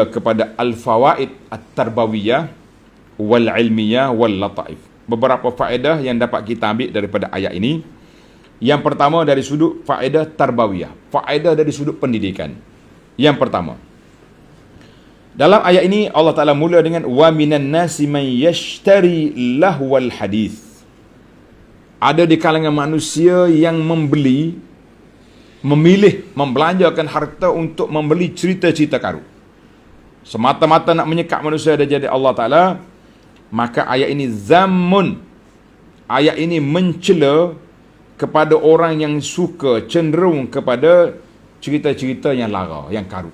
kepada al-fawaid at-tarbawiyah wal ilmiyah wal lataif. Beberapa faedah yang dapat kita ambil daripada ayat ini. Yang pertama dari sudut faedah tarbawiyah, faedah dari sudut pendidikan. Yang pertama, dalam ayat ini Allah Ta'ala mula dengan wa minan nasi man yashtari lahwal hadis. Ada di kalangan manusia yang memilih membelanjakan harta untuk membeli cerita-cerita karut. Semata-mata nak menyekat manusia dari Allah Ta'ala, maka ayat ini zamun. Ayat ini mencela kepada orang yang suka, cenderung kepada cerita-cerita yang lara, yang karut.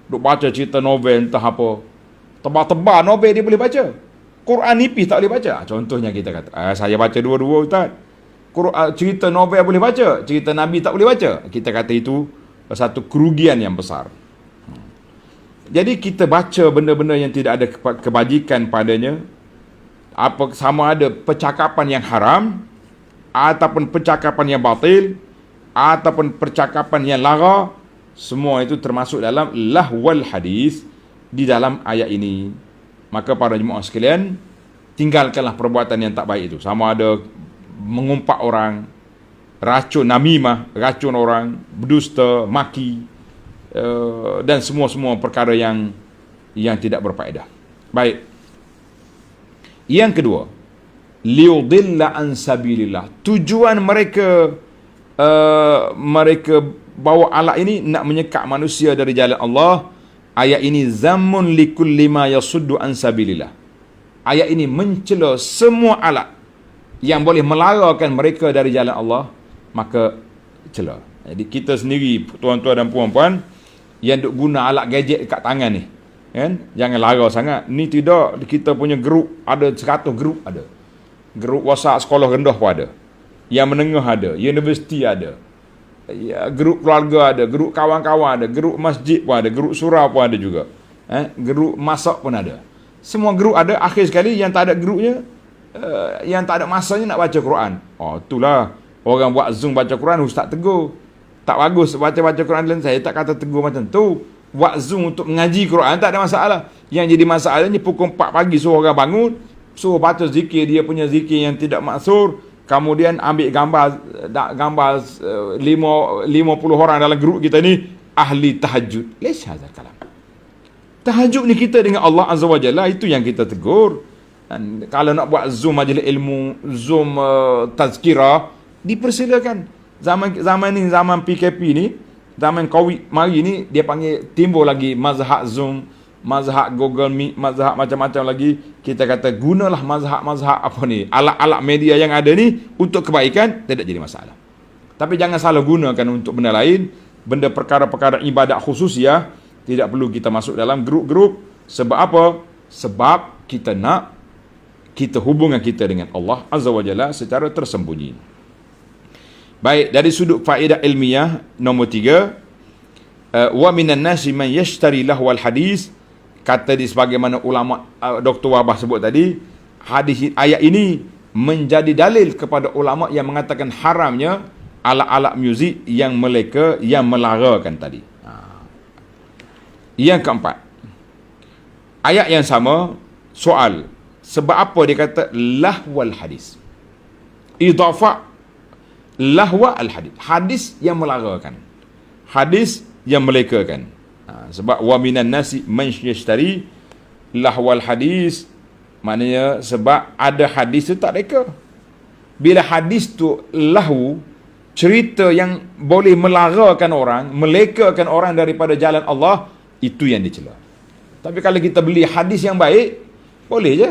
Duk baca cerita novel entah apa. Tebal-tebal novel dia boleh baca. Quran nipis tak boleh baca. Contohnya kita kata, saya baca dua-dua Ustaz. Cerita novel boleh baca, cerita Nabi tak boleh baca. Kita kata itu satu kerugian yang besar. Jadi kita baca benda-benda yang tidak ada kebajikan padanya, apa sama ada percakapan yang haram ataupun percakapan yang batil ataupun percakapan yang lara, semua itu termasuk dalam lahwal hadis di dalam ayat ini. Maka para jemaah sekalian, tinggalkanlah perbuatan yang tak baik itu. Sama ada mengumpat orang, racun namimah, racun orang, berdusta, maki, dan semua perkara yang tidak berfaedah. Baik. Yang kedua, liudilla an sabilillah. Tujuan mereka bawa alat ini nak menyekat manusia dari jalan Allah. Ayat ini zamun likulli ma yasuddu an sabilillah. Ayat ini mencela semua alat yang boleh melarakan mereka dari jalan Allah, maka cela. Jadi kita sendiri, tuan-tuan dan puan-puan yang duk guna alat gadget dekat tangan ni, kan? Jangan lara sangat. Ni tidak, kita punya grup ada 100 grup ada. Grup WhatsApp sekolah rendah pun ada. Yang menengah ada, universiti ada. Ya, grup keluarga ada, grup kawan-kawan ada, grup masjid pun ada, grup surau pun ada juga. Grup masak pun ada. Semua grup ada. Akhir sekali yang tak ada grupnya, yang tak ada masanya nak baca Quran. Oh, itulah orang buat Zoom baca Quran, ustaz tegur. Tak bagus baca-baca Quran dan saya tak kata tegur macam tu. Buat Zoom untuk mengaji Quran tak ada masalah. Yang jadi masalahnya pukul 4 pagi suruh orang bangun, suruh baca zikir, dia punya zikir yang tidak maksur. Kemudian ambil gambar 50 orang dalam grup kita ni ahli tahajud. Lesh hazal kalam. Tahajud ni kita dengan Allah Azza wa Jalla, itu yang kita tegur. Dan kalau nak buat Zoom majlis ilmu, Zoom tazkirah, dipersilakan. Zaman ni, zaman PKP ni, zaman Covid mari ni, dia panggil timbul lagi mazhab Zoom, mazhab Google Meet, mazhab macam-macam lagi. Kita kata gunalah mazhab apa ni, alat-alat media yang ada ni untuk kebaikan, tidak jadi masalah. Tapi jangan salah gunakan untuk benda lain, benda perkara-perkara ibadat khususiyah, tidak perlu kita masuk dalam grup-grup. Sebab apa? Sebab kita nak kita hubungan kita dengan Allah Azza wa Jalla secara tersembunyi. Baik, dari sudut faedah ilmiah nombor 3, wa minan nasi man yashtari lahwal hadis. Kata di sebagaimana ulama Dr. Wabah sebut tadi, hadis ayat ini menjadi dalil kepada ulama yang mengatakan haramnya alat-alat muzik yang melarakan tadi. Yang keempat, ayat yang sama, soal, sebab apa dia kata lahwal hadis? Idafah lahwa al-hadis, hadis yang melarakan, hadis yang melekakan. Sebab wa minan nasi man yashtari lahwal hadis, maknanya sebab ada hadis tu tak reka. Bila hadis tu lahu, cerita yang boleh melarakan orang, melekakan orang daripada jalan Allah, itu yang dicela. Tapi kalau kita beli hadis yang baik, boleh je.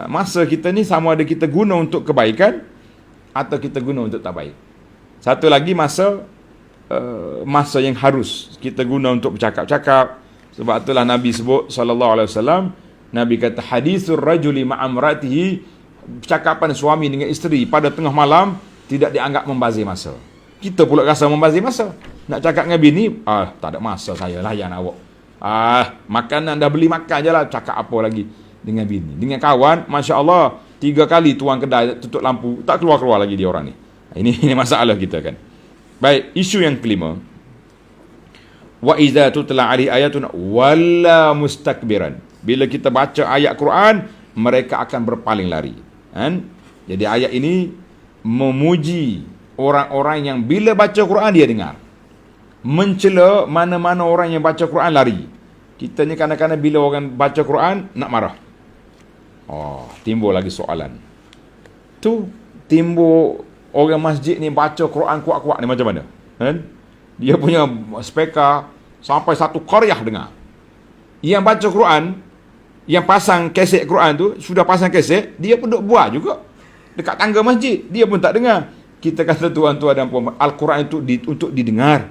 Masa kita ni sama ada kita guna untuk kebaikan atau kita guna untuk tak baik. Satu lagi masa yang harus kita guna untuk bercakap-cakap. Sebab itulah Nabi sebut sallallahu alaihi wasallam, Nabi kata hadisur rajuli ma'amratihi, percakapan suami dengan isteri pada tengah malam tidak dianggap membazir masa. Kita pula rasa membazir masa. Nak cakap dengan bini, tak ada masa saya layan awak. Makanan dah beli makan je lah, cakap apa lagi dengan bini. Dengan kawan, Masya Allah, 3 kali tuang kedai tutup lampu, tak keluar-keluar lagi dia orang ni. Ini masalah kita kan. Baik, isu yang kelima, Wa idza tutla alaihi ayatuna walla mustakbiran. Bila kita baca ayat Quran, mereka akan berpaling lari. Kan? Jadi ayat ini memuji orang-orang yang bila baca Quran dia dengar. Mencela mana-mana orang yang baca Quran lari. Kita ni kadang-kadang bila orang baca Quran nak marah. Oh, timbul lagi soalan. Tu timbul orang masjid ni baca Quran kuat-kuat ni macam mana? Kan? Dia punya speaker sampai satu qaryah dengar. Yang baca Quran, yang pasang kaset Quran tu, sudah pasang kaset, dia pun duk buat juga dekat tangga masjid, dia pun tak dengar. Kita kata tuan-tuan dan puan-puan, Al-Quran itu untuk didengar,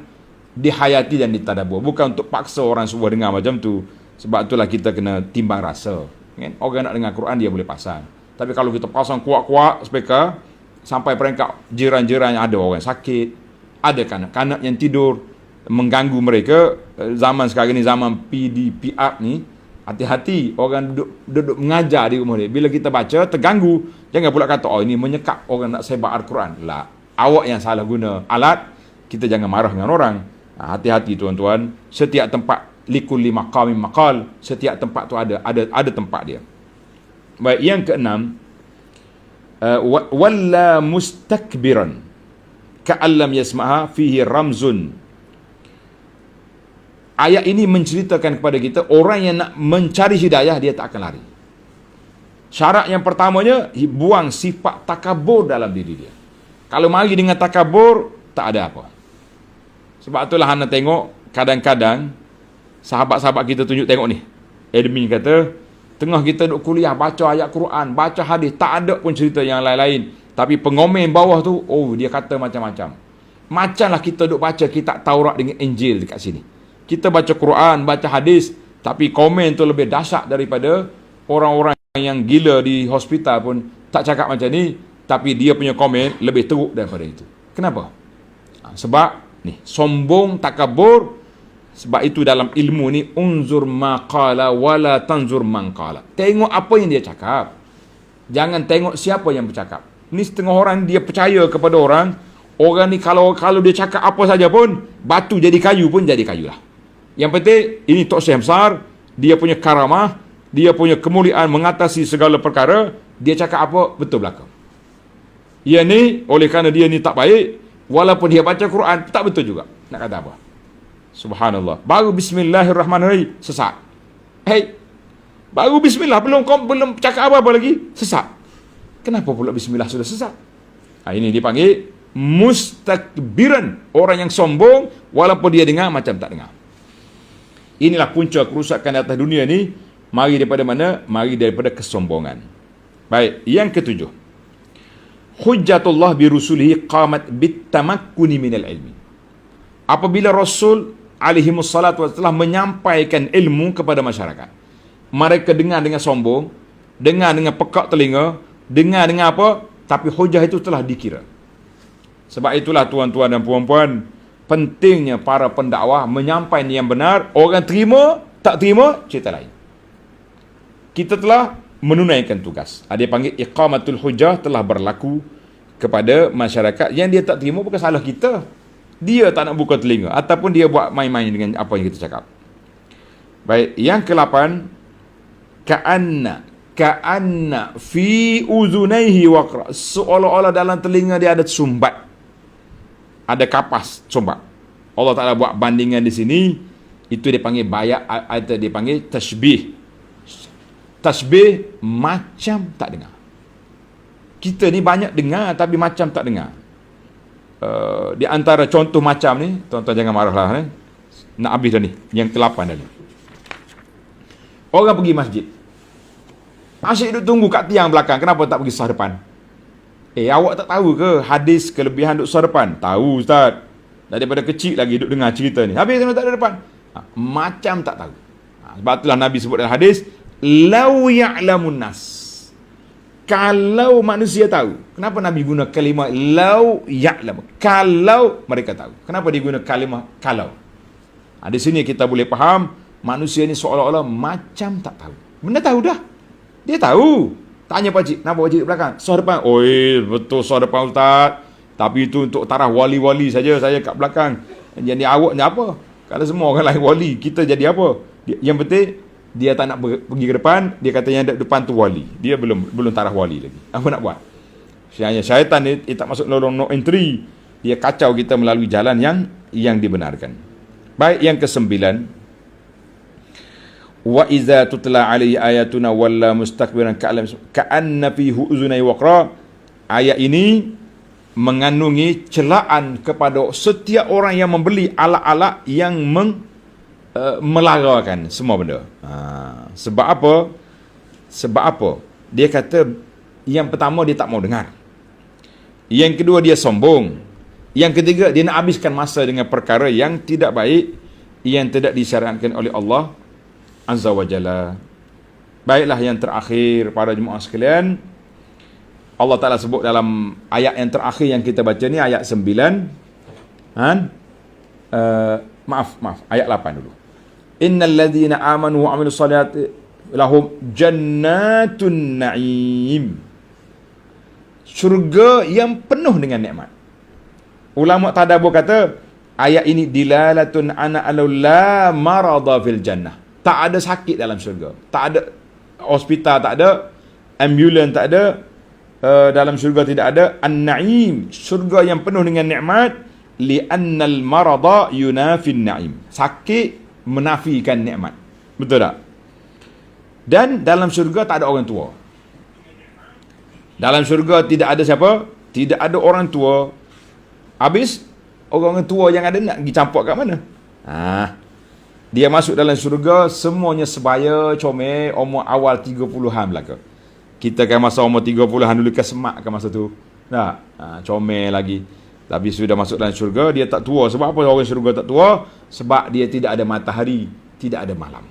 dihayati dan ditadabbur, bukan untuk paksa orang semua dengar macam tu. Sebab itulah kita kena timbang rasa, kan? Orang nak dengar Quran dia boleh pasang, tapi kalau kita pasang kuat-kuat speaker sampai peringkat jiran-jiran, ada orang sakit, ada kanak-kanak yang tidur, mengganggu mereka. Zaman sekarang ni zaman PDPR ni, hati-hati orang duduk mengajar di rumah dia. Bila kita baca terganggu, jangan pula kata oh ini menyekap orang nak sebar Al-Quran. Lah, awak yang salah guna alat. Kita jangan marah dengan orang. Hati-hati tuan-tuan. Setiap tempat likulli maqamin maqal, setiap tempat tu ada tempat dia. Baik, yang keenam, walla mustakbiran ka'allam yasma'ha fihi ramzun. Ayat ini menceritakan kepada kita orang yang nak mencari hidayah dia tak akan lari. Syarat yang pertamanya, buang sifat takabur dalam diri dia. Kalau mari dengan takabur, tak ada apa. Sebab itulah anda tengok kadang-kadang sahabat-sahabat kita tunjuk tengok ni. Admin kata, tengah kita duk kuliah baca ayat Quran, baca hadis, tak ada pun cerita yang lain-lain. Tapi pengomen bawah tu, oh dia kata macam-macam. Macamlah kita duk baca kitab Taurat dengan Injil dekat sini. Kita baca Quran, baca hadis, tapi komen tu lebih dahsyat daripada orang-orang yang gila di hospital pun tak cakap macam ni, tapi dia punya komen lebih teruk daripada itu. Kenapa? Sebab ni, sombong, takabur. Sebab itu dalam ilmu ni, unzur maqala wala tanzur man qala. Tengok apa yang dia cakap, jangan tengok siapa yang bercakap. Ni setengah orang dia percaya kepada orang ni kalau dia cakap apa saja pun, batu jadi kayu pun jadi kayu lah. Yang penting ini Tok Syekh besar, dia punya karamah, dia punya kemuliaan mengatasi segala perkara, dia cakap apa betul belaka. Ia ni oleh kerana dia ni tak baik, walaupun dia baca Quran tak betul juga. Nak kata apa? Subhanallah. Baru bismillahirrahmanirrahim sesat. Hey, baru bismillah belum cakap apa-apa lagi sesat. Kenapa pula bismillah sudah sesat? Ini dipanggil mustakbiran, orang yang sombong walaupun dia dengar macam tak dengar. Inilah punca kerusakan di atas dunia ni. Mari daripada mana? Mari daripada kesombongan. Baik, yang ketujuh, hujjatullah bi rusulihi qamat bitamakkuni minal ilmi. Apabila Rasul alaihi wassalatu telah menyampaikan ilmu kepada masyarakat, mereka dengar dengan sombong, dengar dengan pekak telinga, dengar dengan apa, tapi hujah itu telah dikira. Sebab itulah tuan-tuan dan puan-puan, pentingnya para pendakwah menyampaikan yang benar. Orang terima, tak terima, cerita lain. Kita telah menunaikan tugas. Dia panggil iqamatul hujah telah berlaku kepada masyarakat. Yang dia tak terima bukan salah kita. Dia tak nak buka telinga, ataupun dia buat main-main dengan apa yang kita cakap. Baik, yang ke-8, ka'anna fi uzunaihi waqra. Seolah-olah dalam telinga dia ada sumbat, ada kapas sumbat. Allah Ta'ala buat bandingan di sini. Itu dia panggil bayak, atau dia panggil tasbih. Tasbih macam tak dengar. Kita ni banyak dengar tapi macam tak dengar. Di antara contoh macam ni, tuan-tuan jangan marahlah ni. Nak habis dah ni, yang ke-8 dah ni. Orang pergi masjid, asyik duduk tunggu kat tiang belakang. Kenapa tak pergi sah depan? Awak tak tahu ke hadis kelebihan duduk sah depan? Tahu Ustaz. Daripada kecil lagi duduk dengar cerita ni. Habis tak ada depan. Macam tak tahu. Sebab itulah Nabi sebut dalam hadis, lau ya'lamun nas. Kalau manusia tahu. Kenapa Nabi guna kalimah lau ya'lam? Kalau mereka tahu. Kenapa dia guna kalimah kalau? Di sini kita boleh faham, manusia ni seolah-olah macam tak tahu. Benda tahu dah. Dia tahu. Tanya pakcik, kenapa pakcik di belakang? Sah depan. Oi, betul sah depan Ustaz. Tapi itu untuk taraf wali-wali saja, saya kat belakang. Jadi awak ni apa? Kalau semua orang lain wali, kita jadi apa? Yang penting dia tak nak pergi ke depan, dia kata yang depan tu wali. Dia belum taraf wali lagi. Apa nak buat? Syaitan ni tak masuk lorong no entry. Dia kacau kita melalui jalan yang dibenarkan. Baik, yang ke-9, wa iza tutla alaihi ayatuna walla mustakbiran ka'anna fi uzunai waqra. Ayat ini mengandungi celaan kepada setiap orang yang membeli alat-alat yang melarakan semua benda. Sebab apa? Sebab apa? Dia kata yang pertama dia tak mau dengar. Yang kedua dia sombong. Yang ketiga dia nak habiskan masa dengan perkara yang tidak baik, yang tidak disyariatkan oleh Allah Azza wa Jalla. Baiklah, yang terakhir para jemaah sekalian, Allah Ta'ala sebut dalam ayat yang terakhir yang kita baca ni, ayat 9. Maaf, ayat 8 dulu. Innal ladzina amanu wa amilus salihati lahum jannatun na'im. Syurga yang penuh dengan nikmat. Ulama tadabbur kata ayat ini dilalatun ana la marada fil jannah. Tak ada sakit dalam syurga. Tak ada hospital, tak ada ambulans, tak ada dalam syurga, tidak ada an-na'im, syurga yang penuh dengan nikmat. Li'annal marada yunafin na'im. Sakit menafikan nikmat. Betul tak? Dan dalam syurga tak ada orang tua. Dalam syurga tidak ada siapa? Tidak ada orang tua. Habis orang tua yang ada nak pergi campur kat mana? Dia masuk dalam syurga semuanya sebaya, comel, umur awal 30-an belaka. Kita kan masa umur 30-an dulu kan semak kan masa tu. Tak? Comel lagi. Tapi sudah masuk dalam syurga, dia tak tua. Sebab apa orang syurga tak tua? Sebab dia tidak ada matahari, tidak ada malam.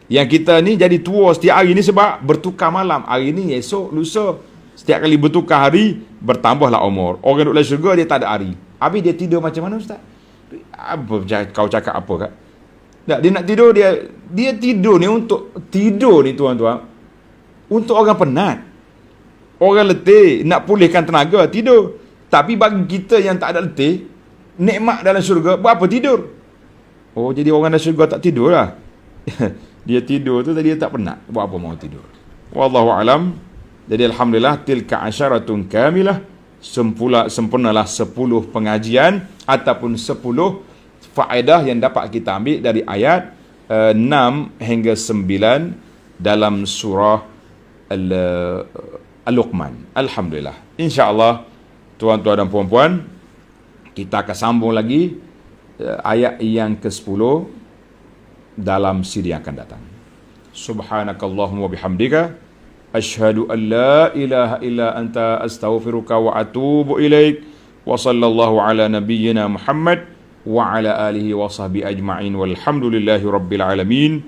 Yang kita ni jadi tua setiap hari ni sebab bertukar malam. Hari ni, esok, lusa. Setiap kali bertukar hari, bertambahlah umur. Orang duduk dalam syurga, dia tak ada hari. Habis dia tidur macam mana, Ustaz? Apa kau cakap apa kak? Tak, dia nak tidur, dia tidur ni untuk tidur ni tuan-tuan. Untuk orang penat. Orang letih, nak pulihkan tenaga, tidur. Tapi bagi kita yang tak ada letih, nikmat dalam syurga, buat apa tidur? Oh, jadi orang dalam syurga tak tidur lah. Dia tidur tu tadi dia tak penat. Buat apa mau tidur? Wallahu alam. Jadi alhamdulillah, tilka asyaratun kamilah. Sempurnalah 10 pengajian ataupun 10 faedah yang dapat kita ambil dari ayat 6 hingga 9 dalam surah Al-Luqman. Alhamdulillah. InsyaAllah, tuan-tuan dan puan-puan, kita akan sambung lagi ayat yang ke-10 dalam siri yang akan datang. Subhanakallahumma bihamdika asyhadu an la ilaha illa anta astaghfiruka wa atubu ilaik. Wa sallallahu ala nabiyyina Muhammad wa ala alihi wa sahbihi ajma'in walhamdulillahi rabbil alamin.